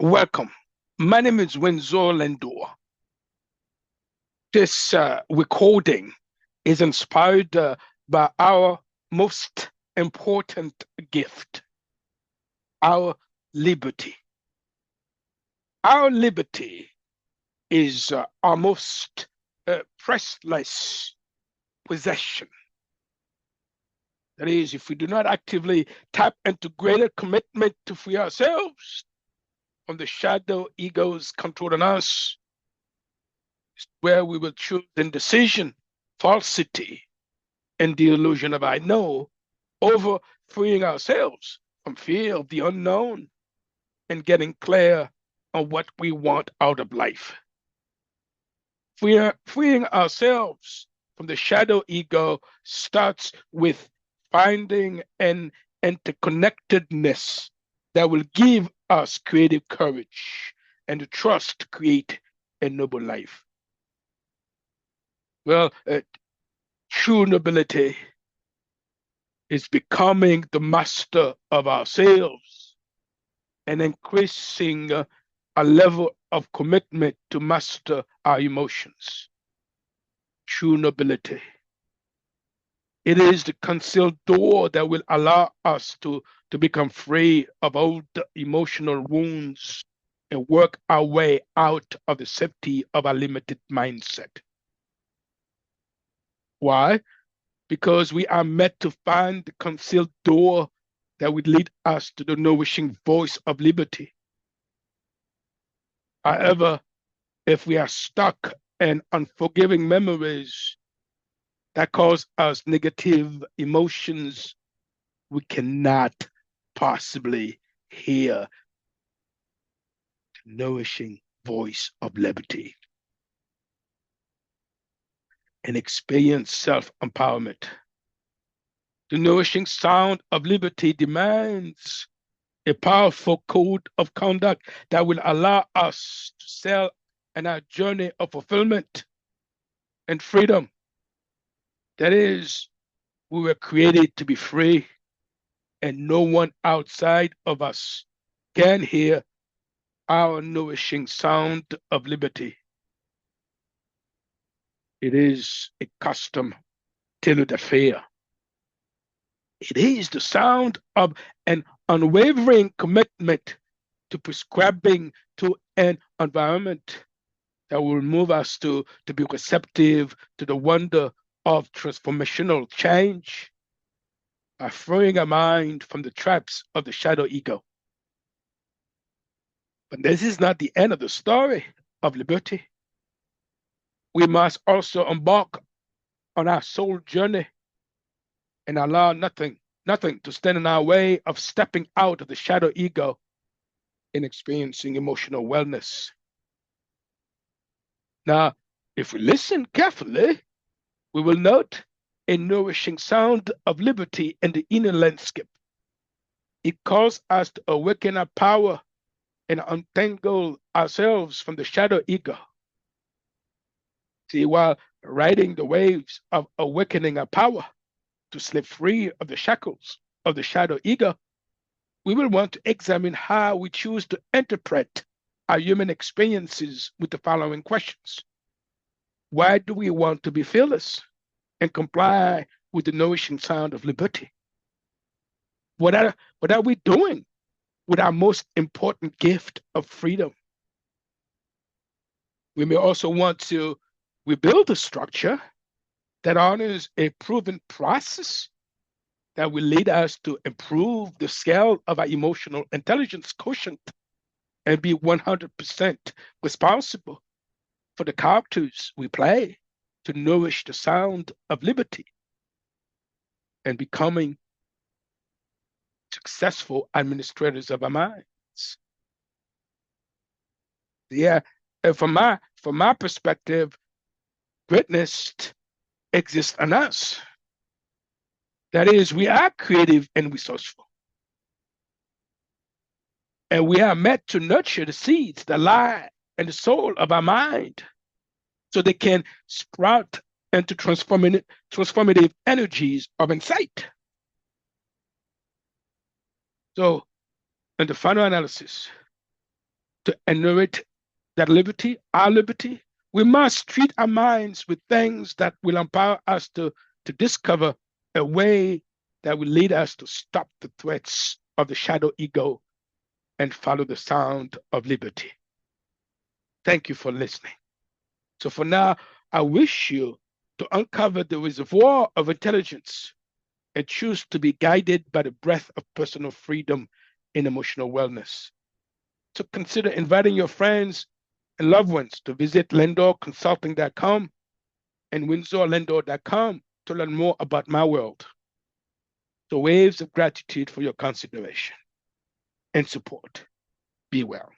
Welcome. My name is Wenzo Lendor. This recording is inspired by our most important gift, our liberty. Our liberty is our most priceless possession. That is, if we do not actively tap into greater commitment to free ourselves from the shadow egos controlling us, where we will choose indecision, falsity, and the illusion of I know over freeing ourselves from fear of the unknown and getting clear on what we want out of life. Freeing ourselves from the shadow ego starts with finding an interconnectedness that will give us creative courage and the trust to create a noble life. Well, true nobility is becoming the master of ourselves and increasing a level of commitment to master our emotions. True nobility. It is the concealed door that will allow us to become free of old emotional wounds and work our way out of the safety of our limited mindset. Why? Because we are meant to find the concealed door that would lead us to the nourishing voice of liberty. However, if we are stuck in unforgiving memories that cause us negative emotions, we cannot possibly hear the nourishing voice of liberty and experience self empowerment. The nourishing sound of liberty demands a powerful code of conduct that will allow us to sail on our journey of fulfillment and freedom. That is, we were created to be free, and no one outside of us can hear our nourishing sound of liberty. It is a custom tailored affair. It is the sound of an unwavering commitment to prescribing to an environment that will move us to be receptive to the wonder of transformational change by freeing our mind from the traps of the shadow ego. But this is not the end of the story of liberty. We must also embark on our soul journey and allow nothing to stand in our way of stepping out of the shadow ego and experiencing emotional wellness. Now, if we listen carefully, we will note a nourishing sound of liberty in the inner landscape. It calls us to awaken our power and untangle ourselves from the shadow ego. See, while riding the waves of awakening our power to slip free of the shackles of the shadow ego, we will want to examine how we choose to interpret our human experiences with the following questions. Why do we want to be fearless and comply with the nourishing sound of liberty? What are we doing with our most important gift of freedom? We may also want to rebuild a structure that honors a proven process that will lead us to improve the scale of our emotional intelligence quotient and be 100% responsible for the characters we play to nourish the sound of liberty and becoming successful administrators of our minds. Yeah, and from my perspective, greatness exists in us. That is, we are creative and resourceful. And we are meant to nurture the seeds that lie in the soul of our mind so they can sprout into transformative energies of insight. So, in the final analysis, to inherit that liberty, our liberty, we must treat our minds with things that will empower us to discover a way that will lead us to stop the threats of the shadow ego and follow the sound of liberty. Thank you for listening. So for now, I wish you to uncover the reservoir of intelligence and choose to be guided by the breath of personal freedom and emotional wellness. So consider inviting your friends and loved ones to visit LendorConsulting.com and WindsorLendor.com to learn more about my world. So waves of gratitude for your consideration and support. Be well.